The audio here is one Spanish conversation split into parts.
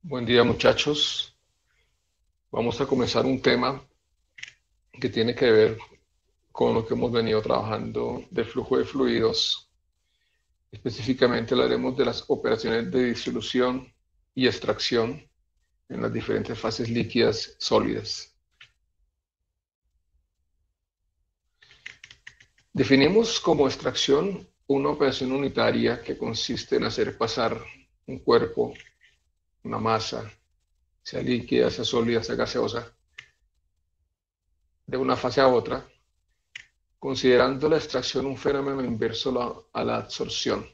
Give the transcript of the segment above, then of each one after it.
Buen día, muchachos. Vamos a comenzar un tema que tiene que ver con lo que hemos venido trabajando de flujo de fluidos. Específicamente hablaremos de las operaciones de disolución y extracción en las diferentes fases líquidas sólidas. Definimos como extracción una operación unitaria que consiste en hacer pasar un cuerpo, una masa, sea líquida, sea sólida, sea gaseosa, de una fase a otra, considerando la extracción un fenómeno inverso a la absorción.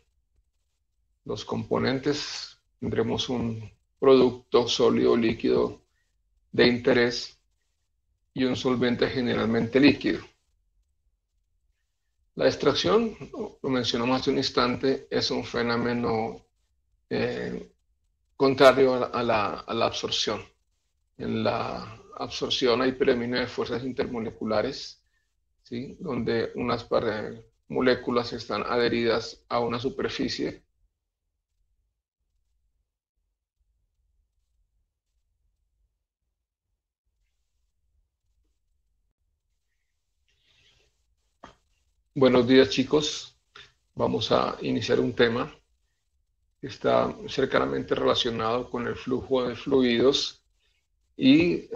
Los componentes tendremos un producto sólido o líquido de interés y un solvente generalmente líquido. La extracción, lo mencionamos hace un instante, es un fenómeno eh, contrario a la absorción. En la absorción hay predominio de fuerzas intermoleculares, ¿sí? Donde unas moléculas están adheridas a una superficie. Buenos días, chicos. Vamos a iniciar un tema que está cercanamente relacionado con el flujo de fluidos y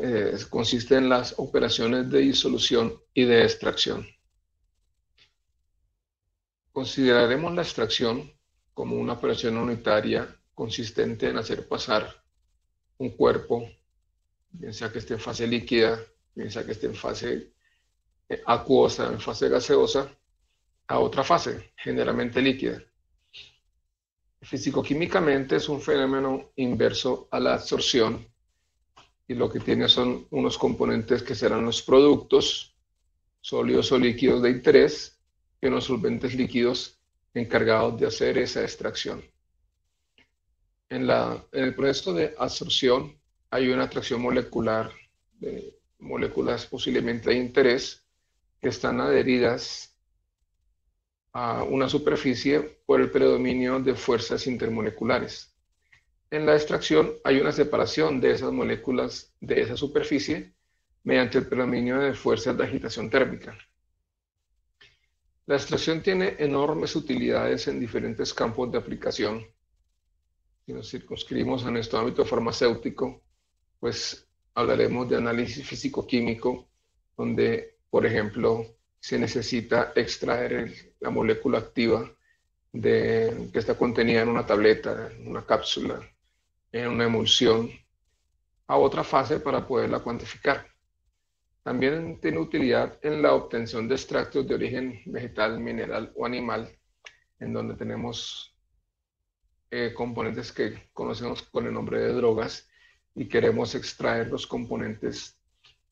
consiste en las operaciones de disolución y de extracción. Consideraremos la extracción como una operación unitaria consistente en hacer pasar un cuerpo, bien sea que esté en fase líquida, bien sea que esté en fase acuosa, en fase gaseosa, a otra fase, generalmente líquida. Físico-químicamente es un fenómeno inverso a la absorción y lo que tiene son unos componentes que serán los productos sólidos o líquidos de interés y unos solventes líquidos encargados de hacer esa extracción. En el proceso de absorción hay una atracción molecular de moléculas posiblemente de interés que están adheridas a una superficie por el predominio de fuerzas intermoleculares. En la extracción hay una separación de esas moléculas de esa superficie mediante el predominio de fuerzas de agitación térmica. La extracción tiene enormes utilidades en diferentes campos de aplicación. Si nos circunscribimos a nuestro ámbito farmacéutico, pues hablaremos de análisis físico-químico, donde, por ejemplo, se necesita extraer la molécula activa que está contenida en una tableta, en una cápsula, en una emulsión, a otra fase para poderla cuantificar. También tiene utilidad en la obtención de extractos de origen vegetal, mineral o animal, en donde tenemos componentes que conocemos con el nombre de drogas y queremos extraer los componentes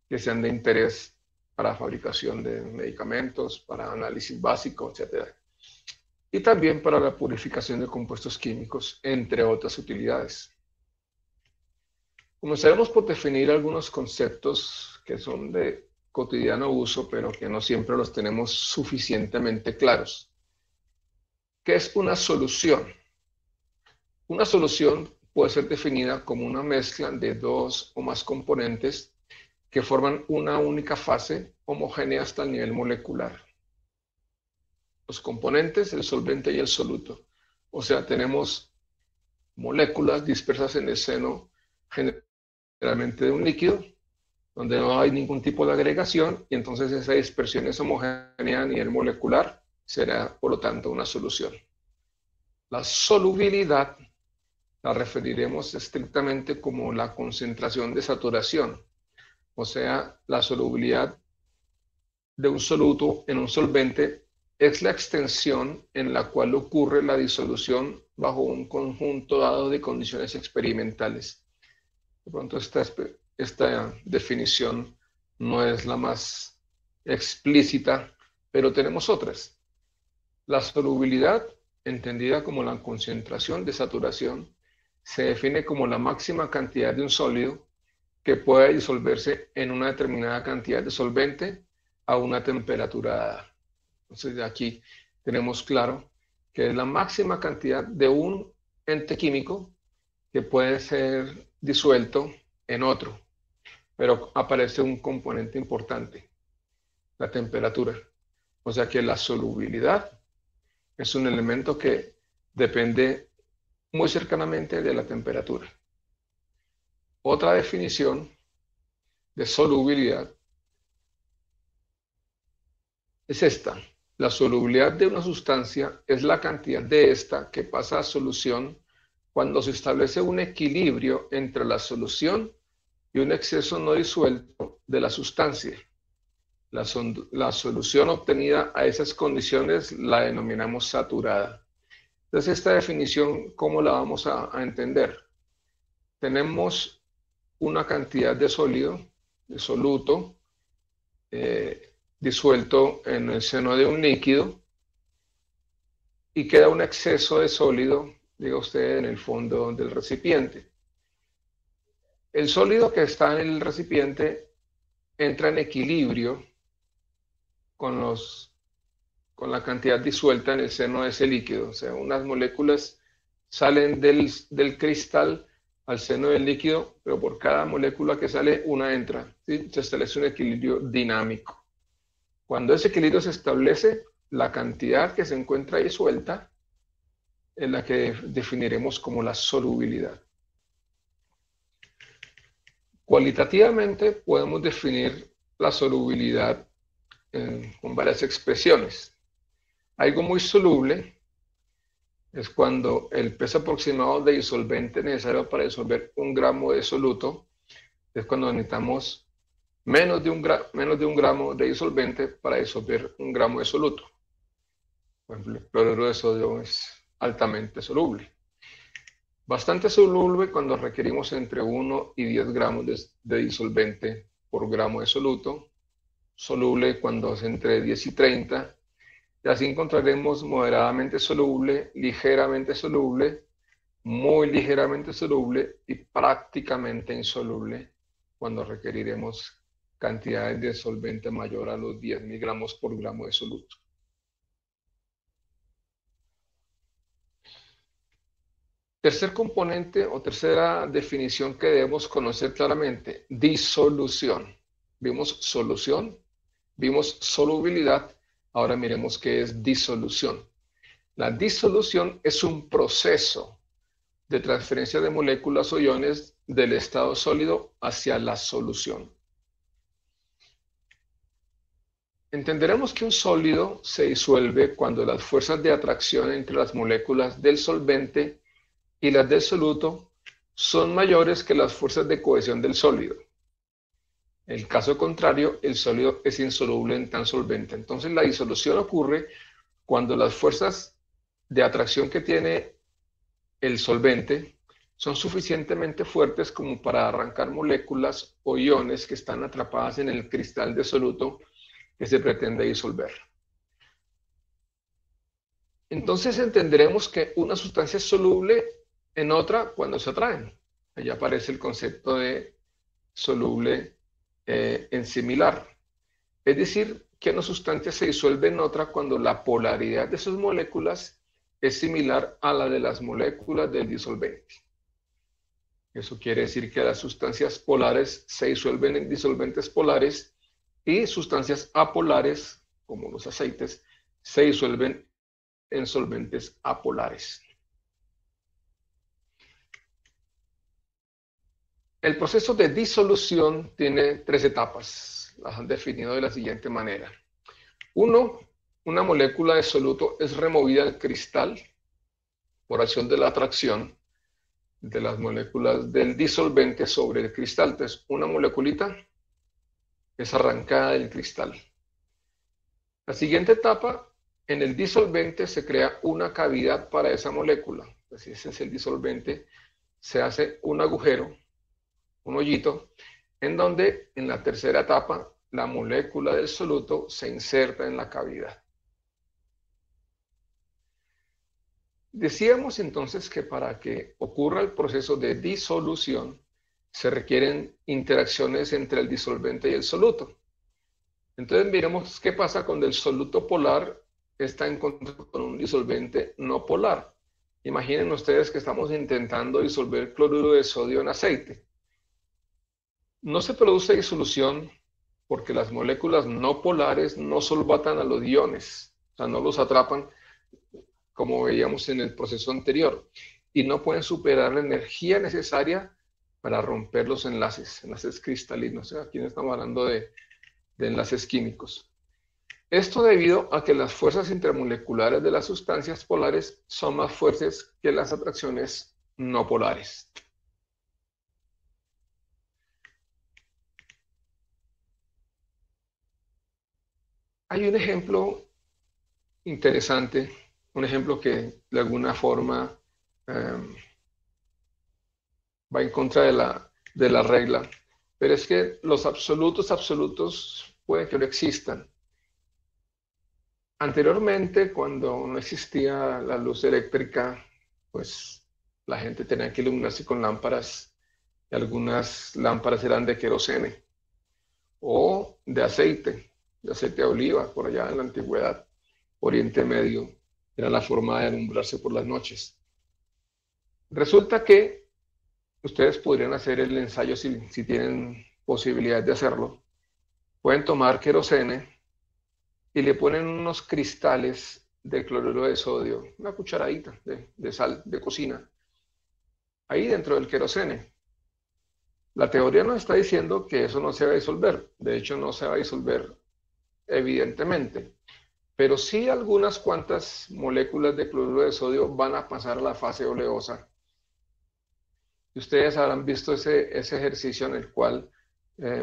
que sean de interés para fabricación de medicamentos, para análisis básico, etc. Y también para la purificación de compuestos químicos, entre otras utilidades. Comenzaremos por definir algunos conceptos que son de cotidiano uso, pero que no siempre los tenemos suficientemente claros. ¿Qué es una solución? Una solución puede ser definida como una mezcla de dos o más componentes que forman una única fase homogénea hasta el nivel molecular. Los componentes, el solvente y el soluto. O sea, tenemos moléculas dispersas en el seno generalmente de un líquido, donde no hay ningún tipo de agregación, y entonces esa dispersión es homogénea a nivel molecular, será por lo tanto una solución. La solubilidad la referiremos estrictamente como la concentración de saturación, o sea, la solubilidad de un soluto en un solvente es la extensión en la cual ocurre la disolución bajo un conjunto dado de condiciones experimentales. De pronto esta definición no es la más explícita, pero tenemos otras. La solubilidad, entendida como la concentración de saturación, se define como la máxima cantidad de un sólido que puede disolverse en una determinada cantidad de solvente a una temperatura dada. Entonces, de aquí tenemos claro que es la máxima cantidad de un ente químico que puede ser disuelto en otro, pero aparece un componente importante, la temperatura. O sea que la solubilidad es un elemento que depende muy cercanamente de la temperatura. Otra definición de solubilidad es esta. La solubilidad de una sustancia es la cantidad de esta que pasa a solución cuando se establece un equilibrio entre la solución y un exceso no disuelto de la sustancia. La solución obtenida a esas condiciones la denominamos saturada. Entonces, esta definición, ¿cómo la vamos a entender? Tenemos una cantidad de sólido, de soluto, disuelto en el seno de un líquido, y queda un exceso de sólido, diga usted, en el fondo del recipiente. El sólido que está en el recipiente entra en equilibrio con la cantidad disuelta en el seno de ese líquido. O sea, unas moléculas salen del cristal al seno del líquido, pero por cada molécula que sale, una entra. ¿Sí? Se establece un equilibrio dinámico. Cuando ese equilibrio se establece, la cantidad que se encuentra ahí suelta es la que definiremos como la solubilidad. Cualitativamente podemos definir la solubilidad con varias expresiones. Algo muy soluble es cuando el peso aproximado de disolvente necesario para disolver 1 gramo de soluto es cuando necesitamos menos de un gramo de disolvente para disolver 1 gramo de soluto. Por ejemplo, el cloruro de sodio es altamente soluble. Bastante soluble cuando requerimos entre 1 y 10 gramos de disolvente por gramo de soluto. Soluble cuando es entre 10 y 30. Y así encontraremos moderadamente soluble, ligeramente soluble, muy ligeramente soluble y prácticamente insoluble cuando requeriremos cantidades de solvente mayor a los 10 miligramos por gramo de soluto. Tercer componente o tercera definición que debemos conocer claramente, disolución. Vimos solución, vimos solubilidad, ahora miremos qué es disolución. La disolución es un proceso de transferencia de moléculas o iones del estado sólido hacia la solución. Entenderemos que un sólido se disuelve cuando las fuerzas de atracción entre las moléculas del solvente y las del soluto son mayores que las fuerzas de cohesión del sólido. En el caso contrario, el sólido es insoluble en tal solvente. Entonces, la disolución ocurre cuando las fuerzas de atracción que tiene el solvente son suficientemente fuertes como para arrancar moléculas o iones que están atrapadas en el cristal de soluto que se pretende disolver. Entonces entenderemos que una sustancia es soluble en otra cuando se atraen. Allí aparece el concepto de soluble en similar. Es decir, que una sustancia se disuelve en otra cuando la polaridad de sus moléculas es similar a la de las moléculas del disolvente. Eso quiere decir que las sustancias polares se disuelven en disolventes polares y sustancias apolares, como los aceites, se disuelven en solventes apolares. El proceso de disolución tiene 3 etapas. Las han definido de la siguiente manera. 1. Una molécula de soluto es removida del cristal por acción de la atracción de las moléculas del disolvente sobre el cristal. Entonces, una moleculita es arrancada del cristal. La siguiente etapa, en el disolvente se crea una cavidad para esa molécula. Si ese es el disolvente, se hace un agujero, un hoyito, en donde en la tercera etapa la molécula del soluto se inserta en la cavidad. Decíamos entonces que para que ocurra el proceso de disolución se requieren interacciones entre el disolvente y el soluto. Entonces miremos qué pasa cuando el soluto polar está en contacto con un disolvente no polar. Imaginen ustedes que estamos intentando disolver cloruro de sodio en aceite. No se produce disolución porque las moléculas no polares no solvatan a los iones, o sea, no los atrapan como veíamos en el proceso anterior, y no pueden superar la energía necesaria para romper los enlaces cristalinos. Aquí no estamos hablando de enlaces químicos. Esto debido a que las fuerzas intermoleculares de las sustancias polares son más fuertes que las atracciones no polares. Hay un ejemplo interesante, un ejemplo que de alguna forma va en contra de la regla, pero es que los absolutos pueden que no existan. Anteriormente, cuando no existía la luz eléctrica, pues la gente tenía que iluminarse con lámparas, y algunas lámparas eran de querosene o de aceite de oliva, por allá en la antigüedad, Oriente Medio, era la forma de alumbrarse por las noches. Resulta que ustedes podrían hacer el ensayo si tienen posibilidad de hacerlo. Pueden tomar querosene y le ponen unos cristales de cloruro de sodio, una cucharadita de sal de cocina, ahí dentro del querosene. La teoría nos está diciendo que eso no se va a disolver. De hecho, no se va a disolver evidentemente, pero sí algunas cuantas moléculas de cloruro de sodio van a pasar a la fase oleosa. Y ustedes habrán visto ese ejercicio en el cual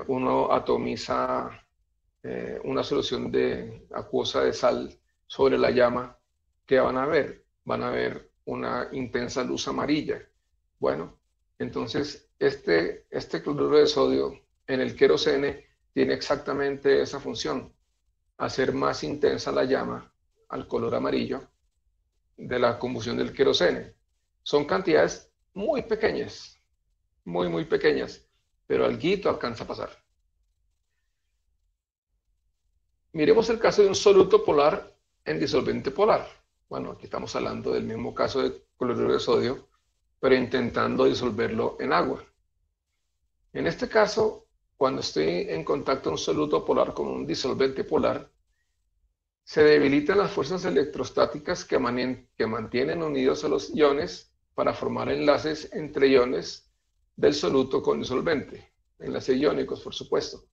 uno atomiza una solución de acuosa de sal sobre la llama. ¿Qué van a ver? Van a ver una intensa luz amarilla. Bueno, entonces este cloruro de sodio en el querosene tiene exactamente esa función, hacer más intensa la llama al color amarillo de la combustión del querosene. Son cantidades muy pequeñas, muy pequeñas, pero alguito alcanza a pasar. Miremos el caso de un soluto polar en disolvente polar. Bueno, aquí estamos hablando del mismo caso de cloruro de sodio, pero intentando disolverlo en agua. En este caso, cuando estoy en contacto un soluto polar con un disolvente polar, se debilitan las fuerzas electrostáticas que mantienen unidos a los iones para formar enlaces entre iones del soluto con disolvente, enlaces iónicos, por supuesto.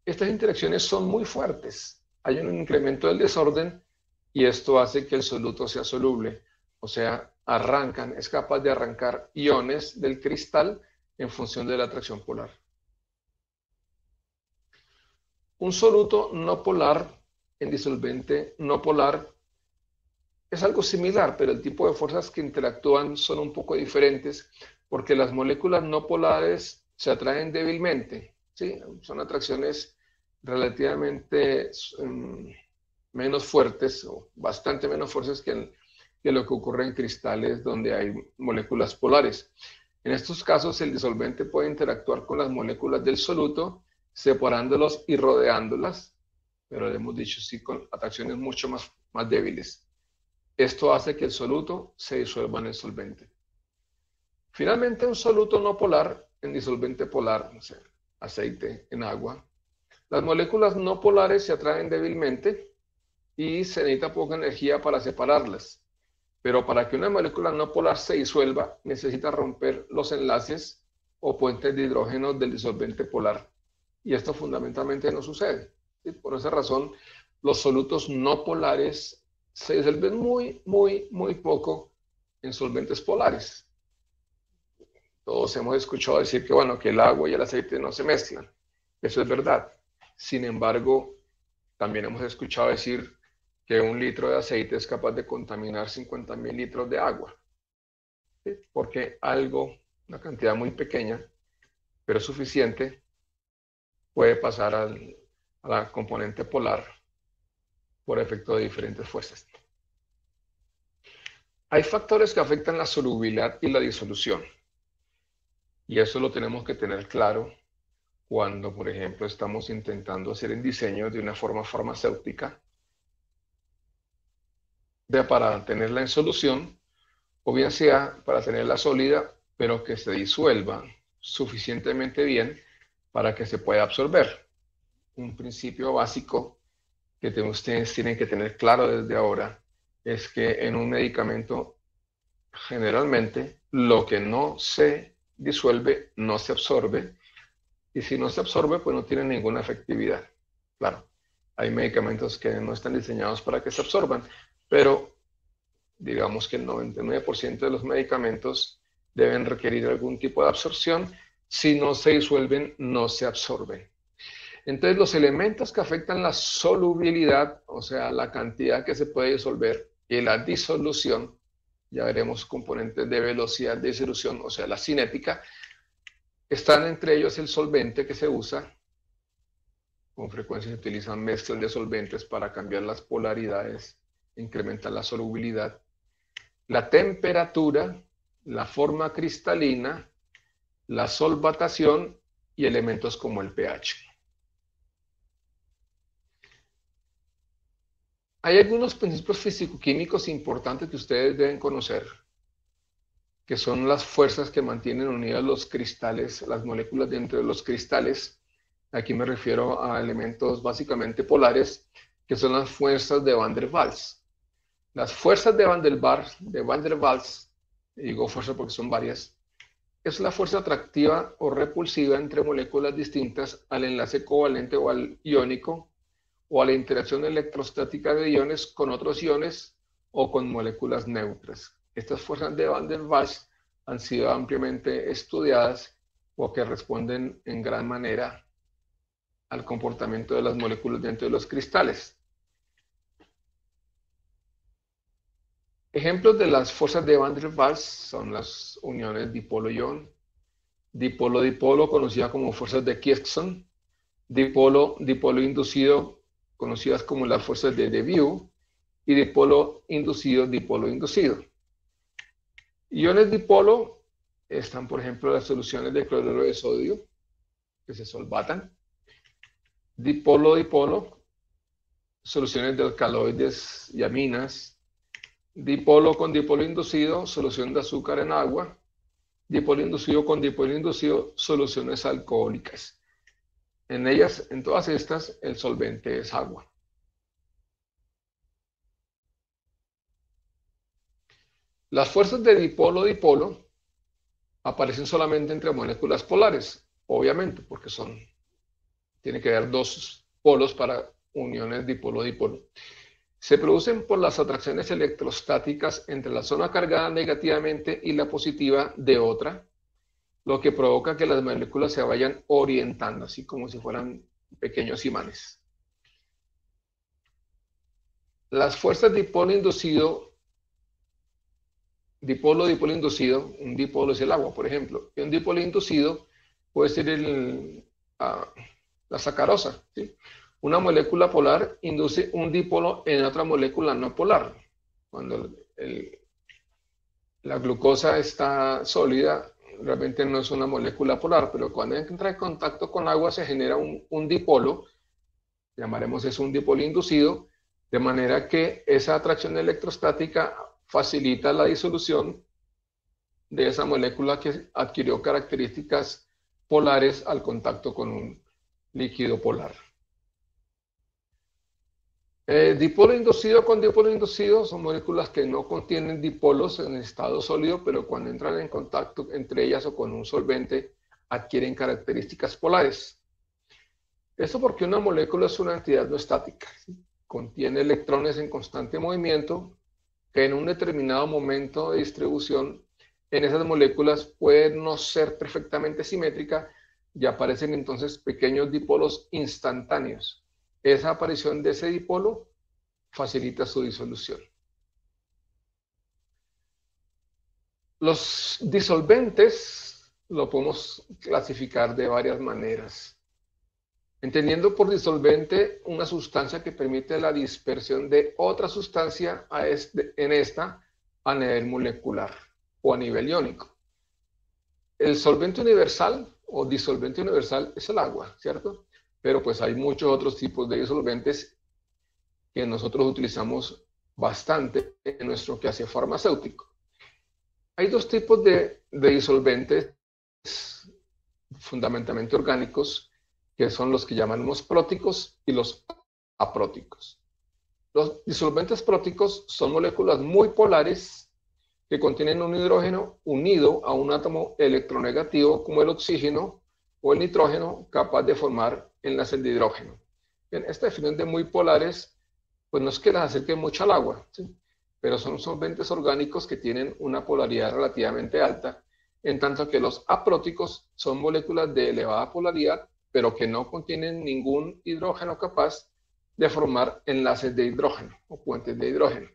Estas interacciones son muy fuertes. Hay un incremento del desorden y esto hace que el soluto sea soluble, o sea, es capaz de arrancar iones del cristal en función de la atracción polar. Un soluto no polar en disolvente no polar es algo similar, pero el tipo de fuerzas que interactúan son un poco diferentes porque las moléculas no polares se atraen débilmente, ¿sí? Son atracciones relativamente menos fuertes o bastante menos fuertes que lo que ocurre en cristales donde hay moléculas polares. En estos casos, el disolvente puede interactuar con las moléculas del soluto, separándolos y rodeándolas, pero hemos dicho sí con atracciones mucho más débiles. Esto hace que el soluto se disuelva en el solvente. Finalmente, un soluto no polar en disolvente polar, o sea, aceite en agua, las moléculas no polares se atraen débilmente y se necesita poca energía para separarlas. Pero para que una molécula no polar se disuelva, necesita romper los enlaces o puentes de hidrógeno del disolvente polar. Y esto fundamentalmente no sucede. ¿Sí? Por esa razón, los solutos no polares se disuelven muy poco en solventes polares. Todos hemos escuchado decir que, bueno, que el agua y el aceite no se mezclan. Eso es verdad. Sin embargo, también hemos escuchado decir que 1 litro de aceite es capaz de contaminar 50.000 litros de agua. ¿Sí? Porque algo, una cantidad muy pequeña, pero suficiente, puede pasar a la componente polar por efecto de diferentes fuerzas. Hay factores que afectan la solubilidad y la disolución. Y eso lo tenemos que tener claro cuando, por ejemplo, estamos intentando hacer el diseño de una forma farmacéutica para tenerla en solución o bien sea para tenerla sólida, pero que se disuelva suficientemente bien para que se pueda absorber. Un principio básico que ustedes tienen que tener claro desde ahora es que en un medicamento generalmente lo que no se disuelve no se absorbe, y si no se absorbe pues no tiene ninguna efectividad. Claro, hay medicamentos que no están diseñados para que se absorban, pero digamos que el 99% de los medicamentos deben requerir algún tipo de absorción. Si no se disuelven, no se absorben. Entonces, los elementos que afectan la solubilidad, o sea, la cantidad que se puede disolver, y la disolución, ya veremos componentes de velocidad de disolución, o sea, la cinética, están entre ellos el solvente que se usa. Con frecuencia se utilizan mezclas de solventes para cambiar las polaridades, incrementar la solubilidad, la temperatura, la forma cristalina, la solvatación y elementos como el pH. Hay algunos principios físico-químicos importantes que ustedes deben conocer, que son las fuerzas que mantienen unidas los cristales, las moléculas dentro de los cristales. Aquí me refiero a elementos básicamente polares, que son las fuerzas de Van der Waals. Las fuerzas de Van der Waals, digo fuerza porque son varias, es la fuerza atractiva o repulsiva entre moléculas distintas al enlace covalente o al iónico, o a la interacción electrostática de iones con otros iones o con moléculas neutras. Estas fuerzas de Van der Waals han sido ampliamente estudiadas o que responden en gran manera al comportamiento de las moléculas dentro de los cristales. Ejemplos de las fuerzas de Van der Waals son las uniones dipolo-ion, dipolo-dipolo, conocida como fuerzas de Kirchhoff, dipolo-dipolo inducido, conocidas como las fuerzas de Debiu, y dipolo inducido. Iones dipolo están, por ejemplo, las soluciones de cloruro de sodio, que se solvatan. Dipolo-dipolo, soluciones de alcaloides y aminas. Dipolo con dipolo inducido, solución de azúcar en agua. Dipolo inducido con dipolo inducido, soluciones alcohólicas. En ellas, en todas estas, el solvente es agua. Las fuerzas de dipolo-dipolo aparecen solamente entre moléculas polares, obviamente, porque tiene que haber dos polos para uniones dipolo-dipolo. Se producen por las atracciones electrostáticas entre la zona cargada negativamente y la positiva de otra, lo que provoca que las moléculas se vayan orientando, así como si fueran pequeños imanes. Las fuerzas dipolo inducido, dipolo-dipolo inducido, un dipolo es el agua, por ejemplo, y un dipolo inducido puede ser la sacarosa, ¿sí? Una molécula polar induce un dipolo en otra molécula no polar. Cuando la glucosa está sólida, realmente no es una molécula polar, pero cuando entra en contacto con agua se genera un dipolo, llamaremos eso un dipolo inducido, de manera que esa atracción electrostática facilita la disolución de esa molécula que adquirió características polares al contacto con un líquido polar. Dipolo inducido con dipolo inducido son moléculas que no contienen dipolos en estado sólido, pero cuando entran en contacto entre ellas o con un solvente adquieren características polares. Esto porque una molécula es una entidad no estática, ¿sí? Contiene electrones en constante movimiento que en un determinado momento de distribución en esas moléculas pueden no ser perfectamente simétrica y aparecen entonces pequeños dipolos instantáneos. Esa aparición de ese dipolo facilita su disolución. Los disolventes lo podemos clasificar de varias maneras, entendiendo por disolvente una sustancia que permite la dispersión de otra sustancia en esta a nivel molecular o a nivel iónico. El solvente universal o disolvente universal es el agua, ¿cierto? Pero pues hay muchos otros tipos de disolventes que nosotros utilizamos bastante en nuestro quehacer farmacéutico. Hay dos tipos de disolventes fundamentalmente orgánicos, que son los que llamamos próticos y los apróticos. Los disolventes próticos son moléculas muy polares que contienen un hidrógeno unido a un átomo electronegativo como el oxígeno o el nitrógeno, capaz de formar enlaces de hidrógeno. Bien, esta definición de muy polares, pues no es que las acerquen mucho al agua, ¿sí? Pero son solventes orgánicos que tienen una polaridad relativamente alta, en tanto que los apróticos son moléculas de elevada polaridad, pero que no contienen ningún hidrógeno capaz de formar enlaces de hidrógeno o puentes de hidrógeno.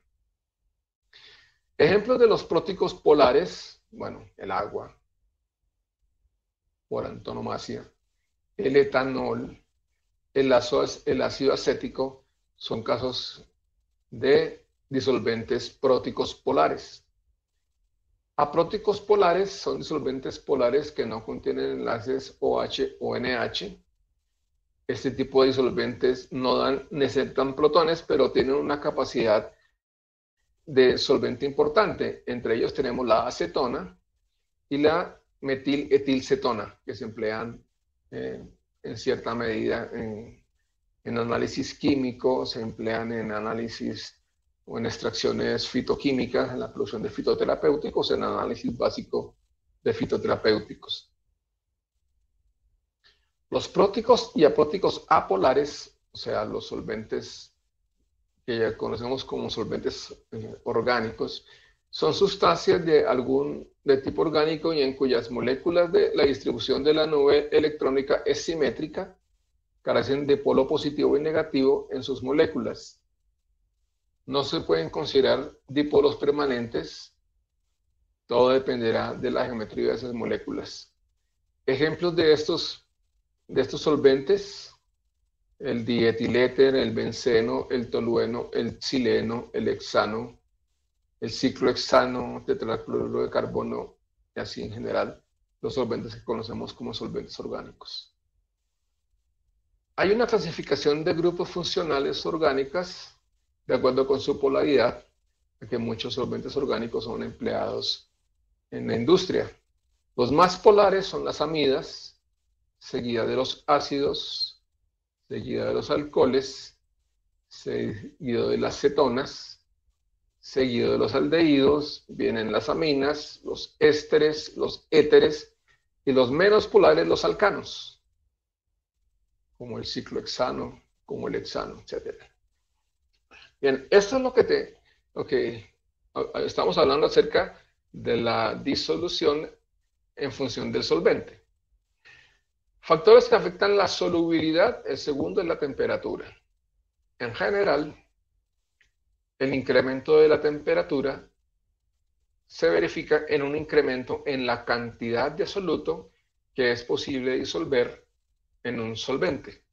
Ejemplos de los próticos polares, bueno, el agua, por antonomasia, el etanol, el ácido acético, son casos de disolventes próticos polares. Apróticos polares son disolventes polares que no contienen enlaces OH o NH. Este tipo de disolventes no necesitan protones, pero tienen una capacidad de solvente importante. Entre ellos tenemos la acetona y la metiletilcetona, que se emplean en cierta medida en análisis químico, se emplean en análisis o en extracciones fitoquímicas, en la producción de fitoterapéuticos, en análisis básico de fitoterapéuticos. Los próticos y apróticos apolares, o sea, los solventes que ya conocemos como solventes orgánicos, son sustancias de tipo orgánico y en cuyas moléculas de la distribución de la nube electrónica es simétrica, carecen de polo positivo y negativo en sus moléculas. No se pueden considerar dipolos permanentes, todo dependerá de la geometría de esas moléculas. Ejemplos de estos solventes: el dietiléter, el benceno, el tolueno, el xileno, el hexano, el ciclohexano, tetracloruro de carbono, y así en general, los solventes que conocemos como solventes orgánicos. Hay una clasificación de grupos funcionales orgánicas de acuerdo con su polaridad, porque muchos solventes orgánicos son empleados en la industria. Los más polares son las amidas, seguida de los ácidos, seguida de los alcoholes, seguido de las cetonas, seguido de los aldehídos, vienen las aminas, los ésteres, los éteres, y los menos polares, los alcanos, como el ciclohexano, como el hexano, etc. Bien, esto es lo que estamos hablando acerca de la disolución en función del solvente. Factores que afectan la solubilidad, el segundo es la temperatura. En general, el incremento de la temperatura se verifica en un incremento en la cantidad de soluto que es posible disolver en un solvente.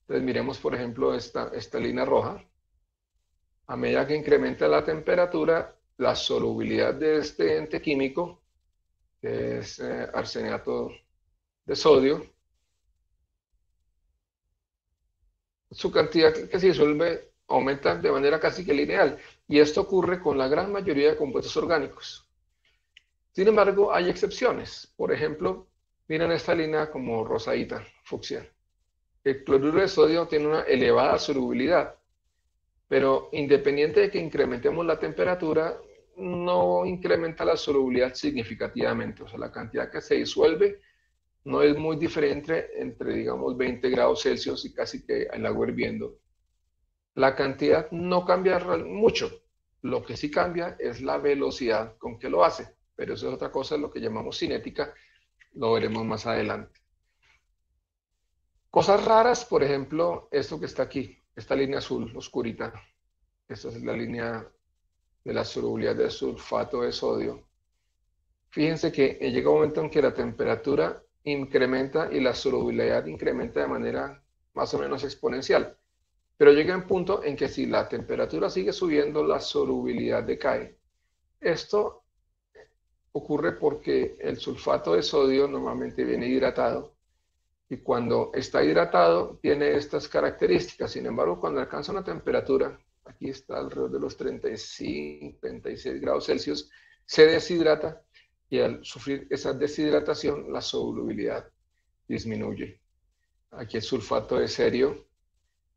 Entonces miremos, por ejemplo, esta línea roja. A medida que incrementa la temperatura, la solubilidad de este ente químico, que es arsenato de sodio, su cantidad que se disuelve aumenta de manera casi que lineal, y esto ocurre con la gran mayoría de compuestos orgánicos. Sin embargo, hay excepciones. Por ejemplo, miren esta línea como rosadita, fucsia. El cloruro de sodio tiene una elevada solubilidad, pero independiente de que incrementemos la temperatura, no incrementa la solubilidad significativamente. O sea, la cantidad que se disuelve no es muy diferente entre, digamos, 20 grados Celsius y casi que el agua hirviendo. La cantidad no cambia mucho. Lo que sí cambia es la velocidad con que lo hace. Pero eso es otra cosa, lo que llamamos cinética. Lo veremos más adelante. Cosas raras, por ejemplo, esto que está aquí, esta línea azul oscurita. Esta es la línea de la solubilidad del sulfato de sodio. Fíjense que llega un momento en que la temperatura incrementa y la solubilidad incrementa de manera más o menos exponencial. Pero llega un punto en que si la temperatura sigue subiendo, la solubilidad decae. Esto ocurre porque el sulfato de sodio normalmente viene hidratado, y cuando está hidratado tiene estas características. Sin embargo, cuando alcanza una temperatura, aquí está alrededor de los 35, 36 grados Celsius, se deshidrata y al sufrir esa deshidratación la solubilidad disminuye. Aquí el sulfato de cerio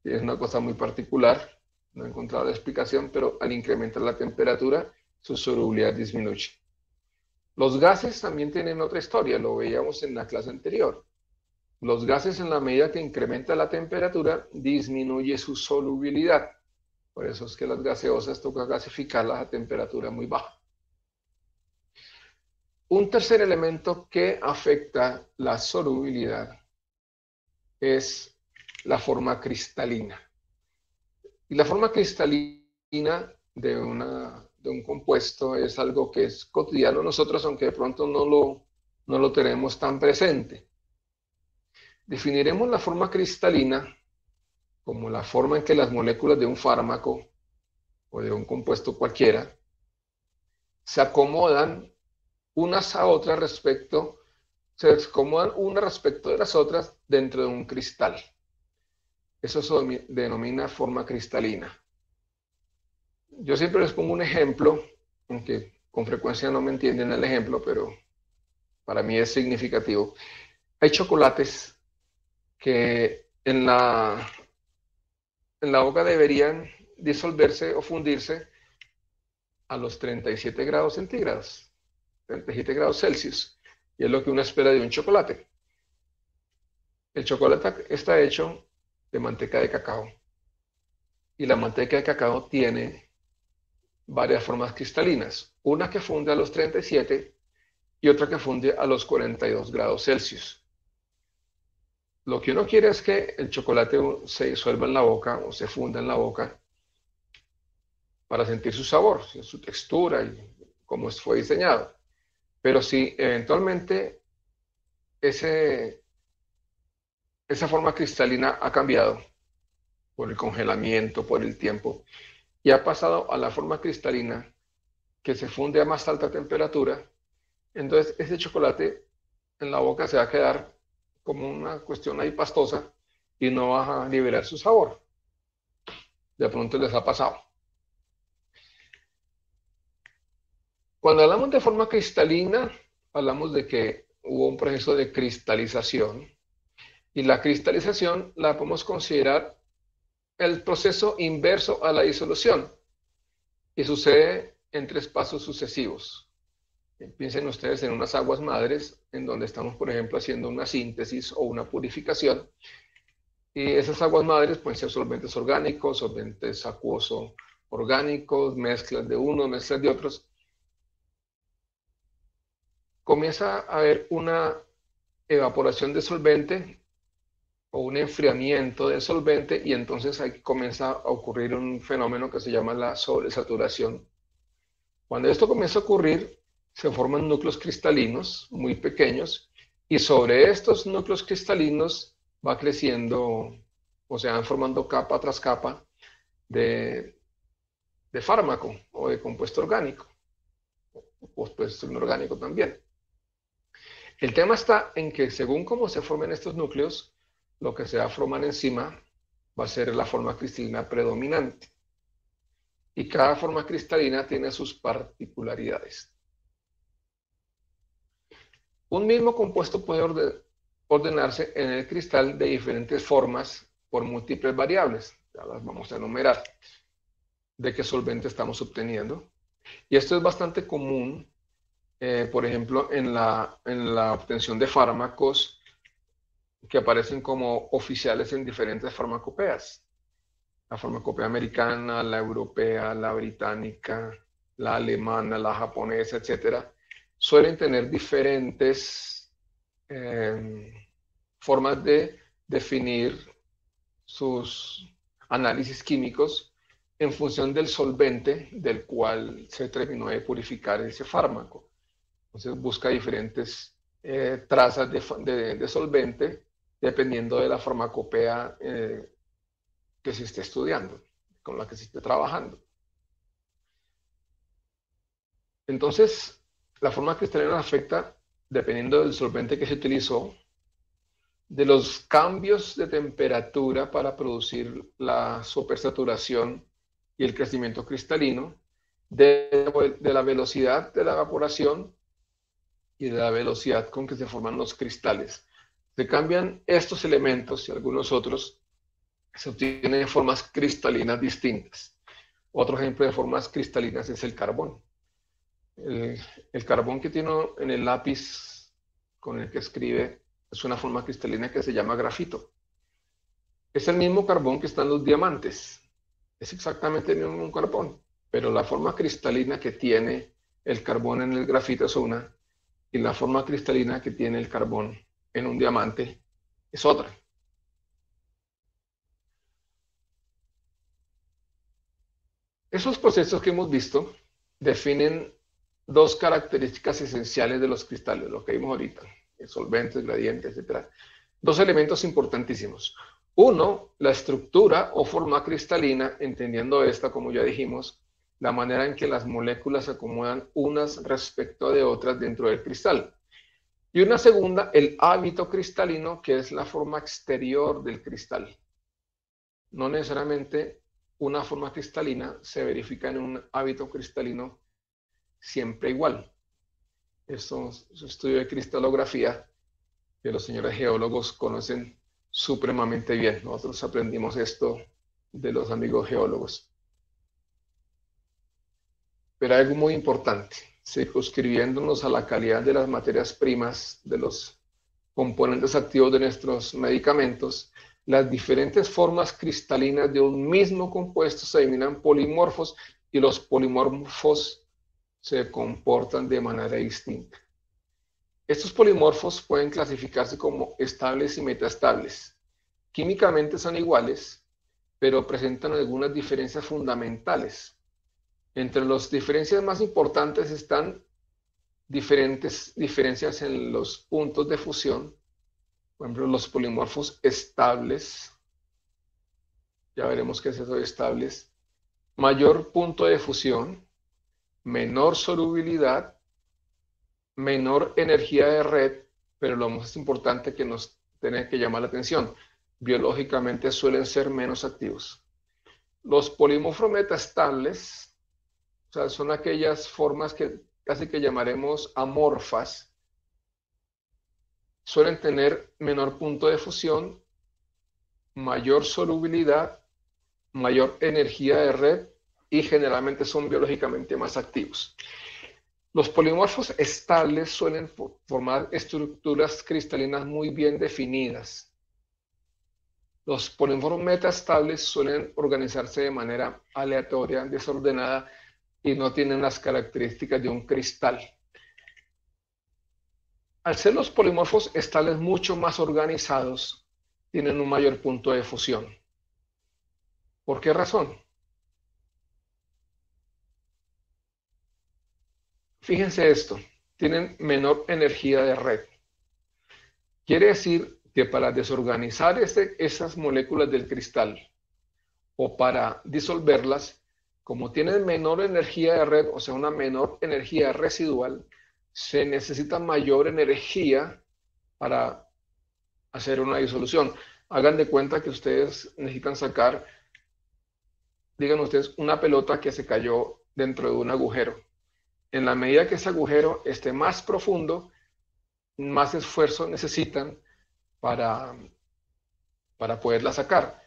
es una cosa muy particular, no he encontrado la explicación, pero al incrementar la temperatura su solubilidad disminuye. Los gases también tienen otra historia, lo veíamos en la clase anterior. Los gases, en la medida que incrementa la temperatura, disminuye su solubilidad. Por eso es que las gaseosas toca gasificarlas a temperatura muy baja. Un tercer elemento que afecta la solubilidad es la forma cristalina. Y la forma cristalina de un compuesto es algo que es cotidiano nosotros, aunque de pronto no lo tenemos tan presente. Definiremos la forma cristalina como la forma en que las moléculas de un fármaco o de un compuesto cualquiera se acomodan unas a otras se acomodan unas respecto de las otras dentro de un cristal. Eso se denomina forma cristalina. Yo siempre les pongo un ejemplo, aunque con frecuencia no me entienden el ejemplo, pero para mí es significativo. Hay chocolates que en la boca deberían disolverse o fundirse a los 37 grados centígrados, 37 grados Celsius, y es lo que uno espera de un chocolate. El chocolate está hecho de manteca de cacao, y la manteca de cacao tiene varias formas cristalinas, una que funde a los 37 y otra que funde a los 42 grados Celsius. Lo que uno quiere es que el chocolate se disuelva en la boca o se funda en la boca para sentir su sabor, su textura y cómo fue diseñado. Pero si eventualmente esa forma cristalina ha cambiado por el congelamiento, por el tiempo, y ha pasado a la forma cristalina que se funde a más alta temperatura, entonces ese chocolate en la boca se va a quedar como una cuestión ahí pastosa y no va a liberar su sabor. De pronto les ha pasado. Cuando hablamos de forma cristalina, hablamos de que hubo un proceso de cristalización, y la cristalización la podemos considerar el proceso inverso a la disolución, y sucede en 3 pasos sucesivos. Piensen ustedes en unas aguas madres en donde estamos, por ejemplo, haciendo una síntesis o una purificación, y esas aguas madres pueden ser solventes orgánicos, solventes acuoso orgánicos, mezclas de unos, mezclas de otros. Comienza a haber una evaporación de solvente o un enfriamiento del solvente, y entonces ahí comienza a ocurrir un fenómeno que se llama la sobresaturación. Cuando esto comienza a ocurrir, se forman núcleos cristalinos muy pequeños, y sobre estos núcleos cristalinos va creciendo o se van formando capa tras capa de fármaco o de compuesto orgánico, o compuesto inorgánico también. El tema está en que según cómo se formen estos núcleos, lo que se va a formar encima va a ser la forma cristalina predominante. Y cada forma cristalina tiene sus particularidades. Un mismo compuesto puede ordenarse en el cristal de diferentes formas por múltiples variables. Ya las vamos a enumerar. De qué solvente estamos obteniendo. Y esto es bastante común, por ejemplo, en la obtención de fármacos que aparecen como oficiales en diferentes farmacopeas. La farmacopea americana, la europea, la británica, la alemana, la japonesa, etcétera, suelen tener diferentes formas de definir sus análisis químicos en función del solvente del cual se terminó de purificar ese fármaco. Entonces busca diferentes trazas de solvente dependiendo de la farmacopea que se esté estudiando, con la que se esté trabajando. Entonces, la forma cristalina afecta, dependiendo del solvente que se utilizó, de los cambios de temperatura para producir la supersaturación y el crecimiento cristalino, de la velocidad de la evaporación y de la velocidad con que se forman los cristales. Se cambian estos elementos y algunos otros, se obtienen formas cristalinas distintas. Otro ejemplo de formas cristalinas es el carbón. El carbón que tiene en el lápiz con el que escribe es una forma cristalina que se llama grafito. Es el mismo carbón que está en los diamantes. Es exactamente el mismo carbón, pero la forma cristalina que tiene el carbón en el grafito es una, y la forma cristalina que tiene el carbón en un diamante es otra. Esos procesos que hemos visto definen dos características esenciales de los cristales, lo que vimos ahorita, solventes, gradientes, etcétera. Dos elementos importantísimos. Uno, la estructura o forma cristalina, entendiendo esta, como ya dijimos, la manera en que las moléculas se acomodan unas respecto de otras dentro del cristal. Y una segunda, el hábito cristalino, que es la forma exterior del cristal. No necesariamente una forma cristalina se verifica en un hábito cristalino siempre igual. Esto es un estudio de cristalografía que los señores geólogos conocen supremamente bien. Nosotros aprendimos esto de los amigos geólogos. Pero hay algo muy importante, circunscribiéndonos a la calidad de las materias primas, de los componentes activos de nuestros medicamentos, las diferentes formas cristalinas de un mismo compuesto se denominan polimorfos y los polimorfos se comportan de manera distinta. Estos polimorfos pueden clasificarse como estables y metaestables. Químicamente son iguales, pero presentan algunas diferencias fundamentales. Entre las diferencias más importantes están diferentes diferencias en los puntos de fusión. Por ejemplo, los polimorfos estables, ya veremos qué es eso de estables, mayor punto de fusión, menor solubilidad, menor energía de red, pero lo más importante que nos tiene que llamar la atención, biológicamente suelen ser menos activos. Los polimorfos metaestables, o sea, son aquellas formas que casi que llamaremos amorfas, suelen tener menor punto de fusión, mayor solubilidad, mayor energía de red y generalmente son biológicamente más activos. Los polimorfos estables suelen formar estructuras cristalinas muy bien definidas. Los polimorfos metaestables suelen organizarse de manera aleatoria, desordenada y no tienen las características de un cristal. Al ser los polimorfos estables mucho más organizados, tienen un mayor punto de fusión. ¿Por qué razón? Fíjense esto, tienen menor energía de red. Quiere decir que para desorganizar esas moléculas del cristal o para disolverlas, como tienen menor energía de red, o sea, una menor energía residual, se necesita mayor energía para hacer una disolución. Hagan de cuenta que ustedes necesitan sacar, digan ustedes, una pelota que se cayó dentro de un agujero. En la medida que ese agujero esté más profundo, más esfuerzo necesitan para poderla sacar.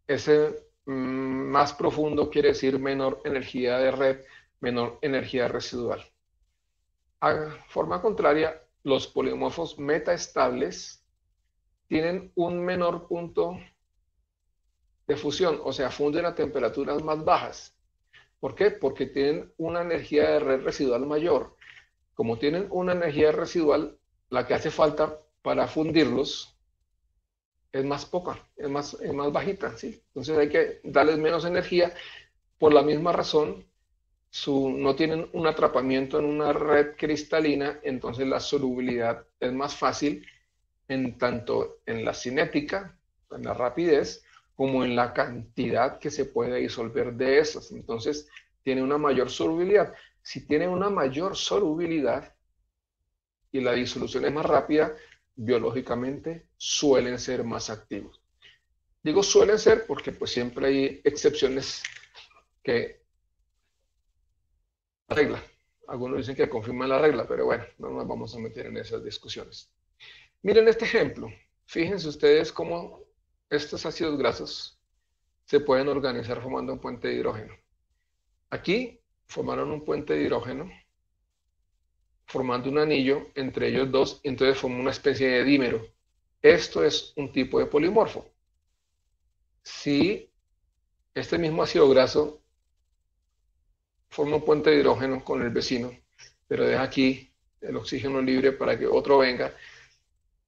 Ese más profundo quiere decir menor energía de red, menor energía residual. A forma contraria, los polimorfos metaestables tienen un menor punto de fusión, o sea, funden a temperaturas más bajas. ¿Por qué? Porque tienen una energía de red residual mayor. Como tienen una energía residual, la que hace falta para fundirlos es más poca, es más bajita, ¿sí? Entonces hay que darles menos energía. Por la misma razón, no tienen un atrapamiento en una red cristalina, entonces la solubilidad es más fácil en tanto en la cinética, en la rapidez, como en la cantidad que se puede disolver de esas. Entonces tiene una mayor solubilidad. Si tiene una mayor solubilidad y la disolución es más rápida, biológicamente suelen ser más activos. Digo suelen ser porque pues siempre hay excepciones que regla. Algunos dicen que confirman la regla, pero bueno, no nos vamos a meter en esas discusiones. Miren este ejemplo. Fíjense ustedes cómo estos ácidos grasos se pueden organizar formando un puente de hidrógeno. Aquí formaron un puente de hidrógeno formando un anillo entre ellos dos, y entonces forma una especie de dímero. Esto es un tipo de polimorfo. Si este mismo ácido graso forma un puente de hidrógeno con el vecino, pero deja aquí el oxígeno libre para que otro venga,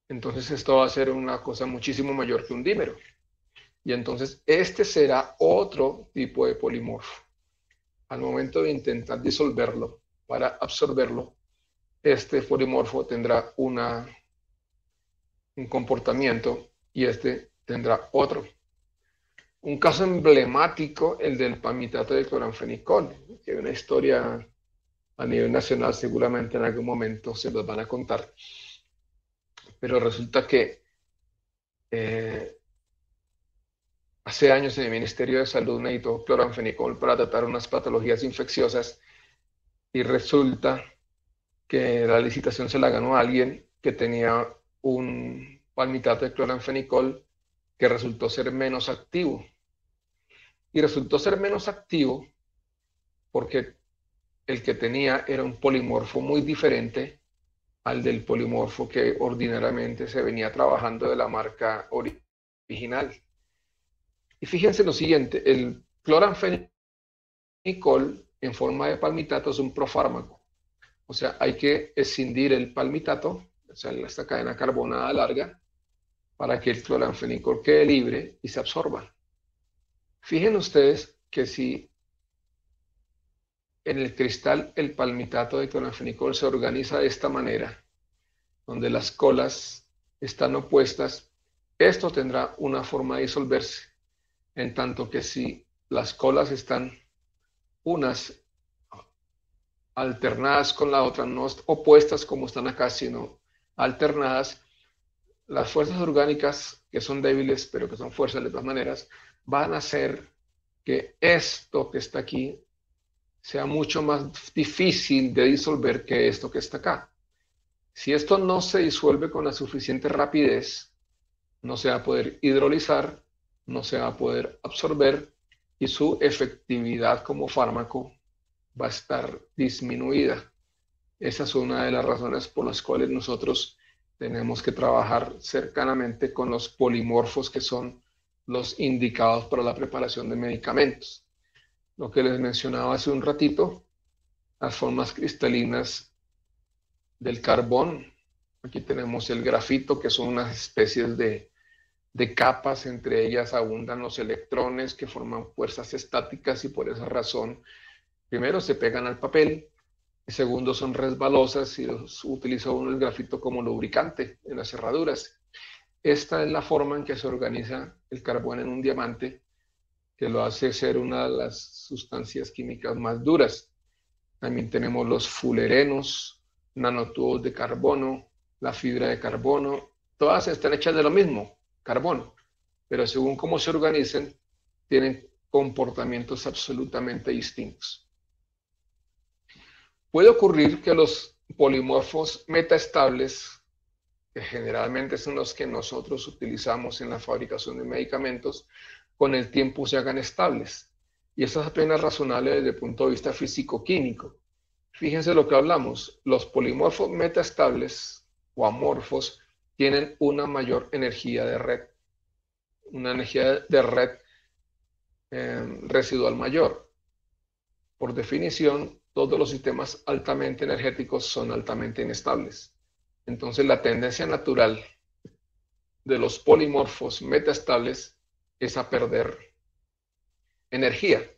entonces esto va a ser una cosa muchísimo mayor que un dímero. Y entonces este será otro tipo de polimorfo. Al momento de intentar disolverlo para absorberlo, este polimorfo tendrá un comportamiento y este tendrá otro. Un caso emblemático, el del palmitato de cloranfenicol, que hay una historia a nivel nacional, seguramente en algún momento se los van a contar. Pero resulta que hace años en el Ministerio de Salud necesitó cloranfenicol para tratar unas patologías infecciosas y resulta que la licitación se la ganó a alguien que tenía un palmitato de cloranfenicol que resultó ser menos activo. Y resultó ser menos activo porque el que tenía era un polimorfo muy diferente al del polimorfo que ordinariamente se venía trabajando de la marca original. Y fíjense lo siguiente, el cloranfenicol en forma de palmitato es un profármaco. O sea, hay que escindir el palmitato, o sea, esta cadena carbonada larga, para que el cloranfenicol quede libre y se absorba. Fíjense ustedes que si en el cristal el palmitato de cloranfenicol se organiza de esta manera, donde las colas están opuestas, esto tendrá una forma de disolverse, en tanto que si las colas están unas alternadas con la otra, no opuestas como están acá, sino alternadas, las fuerzas orgánicas que son débiles, pero que son fuerzas de todas maneras, van a hacer que esto que está aquí sea mucho más difícil de disolver que esto que está acá. Si esto no se disuelve con la suficiente rapidez, no se va a poder hidrolizar, no se va a poder absorber y su efectividad como fármaco va a estar disminuida. Esa es una de las razones por las cuales nosotros tenemos que trabajar cercanamente con los polimorfos que son los indicados para la preparación de medicamentos. Lo que les mencionaba hace un ratito, las formas cristalinas del carbón. Aquí tenemos el grafito, que son unas especies de capas, entre ellas abundan los electrones que forman fuerzas estáticas y por esa razón, primero se pegan al papel, y segundo son resbalosas y utiliza uno el grafito como lubricante en las cerraduras. Esta es la forma en que se organiza el carbón en un diamante, que lo hace ser una de las sustancias químicas más duras. También tenemos los fulerenos, nanotubos de carbono, la fibra de carbono, todas están hechas de lo mismo, carbono, pero según cómo se organicen, tienen comportamientos absolutamente distintos. Puede ocurrir que los polimorfos metaestables, que generalmente son los que nosotros utilizamos en la fabricación de medicamentos, con el tiempo se hagan estables. Y eso es apenas razonable desde el punto de vista físico-químico. Fíjense lo que hablamos, los polimorfos metaestables o amorfos tienen una mayor energía de red, una energía de red residual mayor. Por definición, todos los sistemas altamente energéticos son altamente inestables. Entonces, la tendencia natural de los polimorfos metaestables es a perder energía.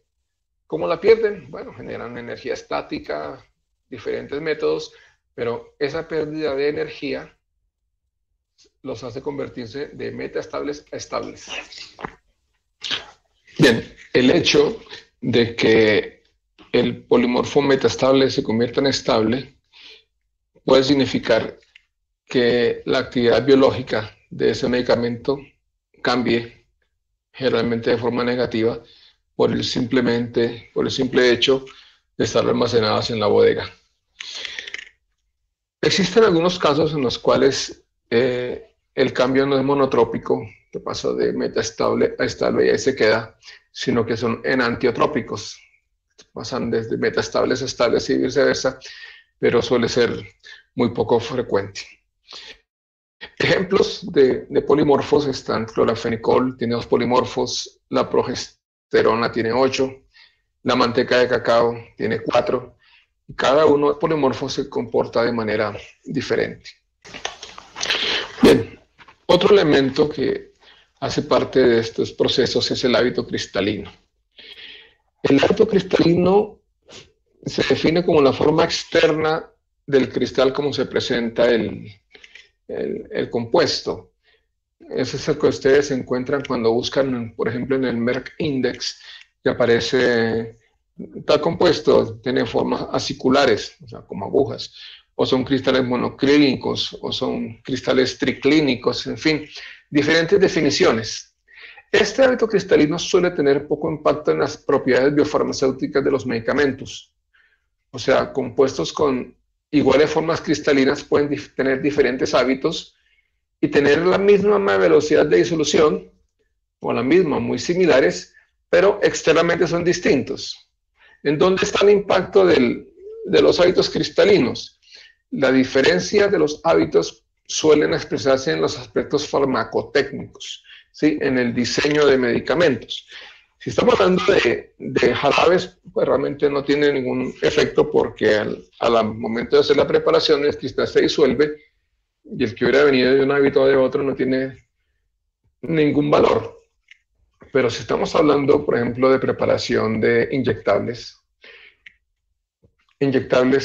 ¿Cómo la pierden? Bueno, generan energía estática, diferentes métodos, pero esa pérdida de energía los hace convertirse de metaestables a estables. Bien, el hecho de que el polimorfo metaestable se convierta en estable puede significar que la actividad biológica de ese medicamento cambie, generalmente de forma negativa, por el simple hecho estar almacenadas en la bodega. Existen algunos casos en los cuales el cambio no es monotrópico, que pasa de metaestable a estable y ahí se queda, sino que son enantiotrópicos, pasan desde metaestables a estables y viceversa, pero suele ser muy poco frecuente. Ejemplos de polimorfos están clorafenicol, tiene 2 polimorfos, la progesterona tiene 8, la manteca de cacao tiene 4, y cada uno de los polimorfos se comporta de manera diferente. Bien, otro elemento que hace parte de estos procesos es el hábito cristalino. El hábito cristalino se define como la forma externa del cristal como se presenta el compuesto. Ese es el que ustedes encuentran cuando buscan, por ejemplo, en el Merck Index, que aparece tal compuesto, tiene formas aciculares, o sea, como agujas, o son cristales monoclínicos, o son cristales triclínicos, en fin, diferentes definiciones. Este hábito cristalino suele tener poco impacto en las propiedades biofarmacéuticas de los medicamentos. O sea, compuestos con iguales formas cristalinas pueden tener diferentes hábitos y tener la misma velocidad de disolución, o la misma, muy similares, pero externamente son distintos. ¿En dónde está el impacto de los hábitos cristalinos? La diferencia de los hábitos suelen expresarse en los aspectos farmacotécnicos, ¿sí? En el diseño de medicamentos. Si estamos hablando de jarabes, pues realmente no tiene ningún efecto porque al momento de hacer la preparación el cristal se disuelve y el que hubiera venido de un hábito o de otro no tiene ningún valor. Pero si estamos hablando, por ejemplo, de preparación de inyectables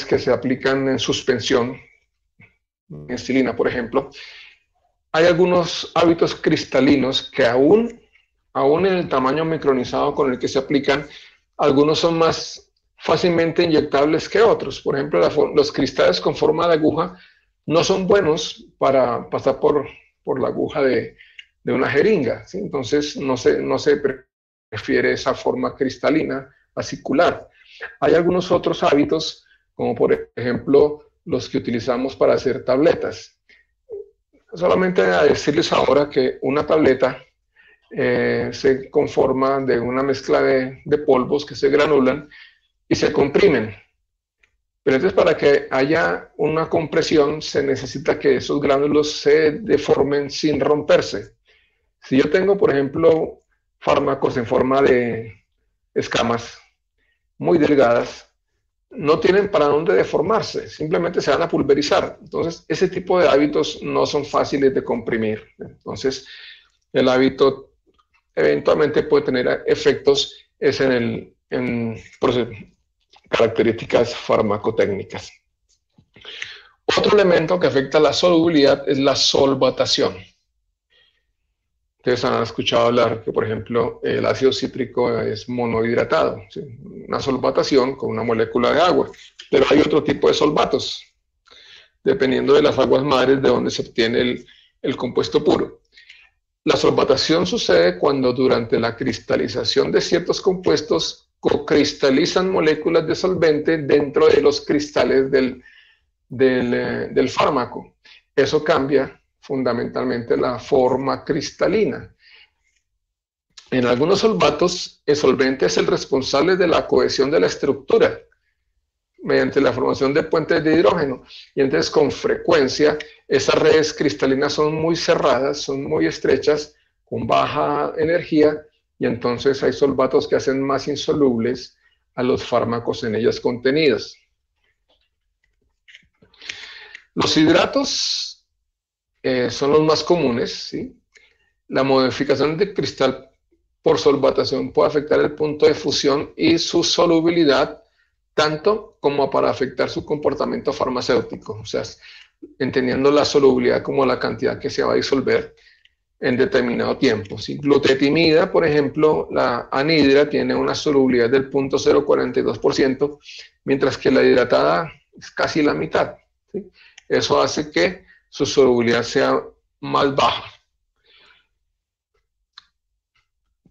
que se aplican en suspensión, penicilina, por ejemplo, hay algunos hábitos cristalinos que aún en el tamaño micronizado con el que se aplican, algunos son más fácilmente inyectables que otros. Por ejemplo, los cristales con forma de aguja no son buenos para pasar por la aguja de una jeringa, ¿sí? Entonces no se prefiere esa forma cristalina acicular. Hay algunos otros hábitos, como por ejemplo los que utilizamos para hacer tabletas. Solamente a decirles ahora que una tableta se conforma de una mezcla de polvos que se granulan y se comprimen. Pero entonces para que haya una compresión se necesita que esos gránulos se deformen sin romperse. Si yo tengo, por ejemplo, fármacos en forma de escamas muy delgadas, no tienen para dónde deformarse, simplemente se van a pulverizar. Entonces, ese tipo de hábitos no son fáciles de comprimir. Entonces, el hábito eventualmente puede tener efectos en características farmacotécnicas. Otro elemento que afecta la solubilidad es la solvatación. Ustedes han escuchado hablar que, por ejemplo, el ácido cítrico es monohidratado, ¿sí? Una solvatación con una molécula de agua, pero hay otro tipo de solvatos, dependiendo de las aguas madres de donde se obtiene el compuesto puro. La solvatación sucede cuando durante la cristalización de ciertos compuestos cocristalizan moléculas de solvente dentro de los cristales del fármaco. Eso cambia fundamentalmente la forma cristalina. En algunos solvatos, el solvente es el responsable de la cohesión de la estructura mediante la formación de puentes de hidrógeno. Y entonces, con frecuencia, esas redes cristalinas son muy cerradas, son muy estrechas, con baja energía, y entonces hay solvatos que hacen más insolubles a los fármacos en ellas contenidos. Los hidratos son los más comunes, ¿sí? La modificación de cristal por solvatación puede afectar el punto de fusión y su solubilidad, tanto como para afectar su comportamiento farmacéutico, o sea, entendiendo la solubilidad como la cantidad que se va a disolver en determinado tiempo. Si glutetimida, por ejemplo, la anhidra tiene una solubilidad del 0.042%, mientras que la hidratada es casi la mitad, ¿sí? Eso hace que su solubilidad sea más baja.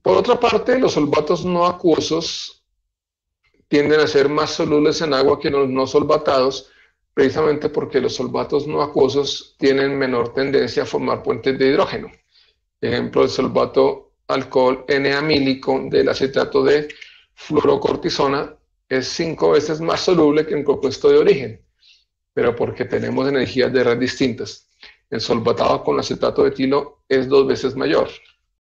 Por otra parte, los solvatos no acuosos tienden a ser más solubles en agua que los no solvatados, precisamente porque los solvatos no acuosos tienen menor tendencia a formar puentes de hidrógeno. Ejemplo, el solvato alcohol N-amílico del acetato de fluorocortisona es 5 veces más soluble que el compuesto de origen, pero porque tenemos energías de red distintas. El solvatado con acetato de etilo es 2 veces mayor.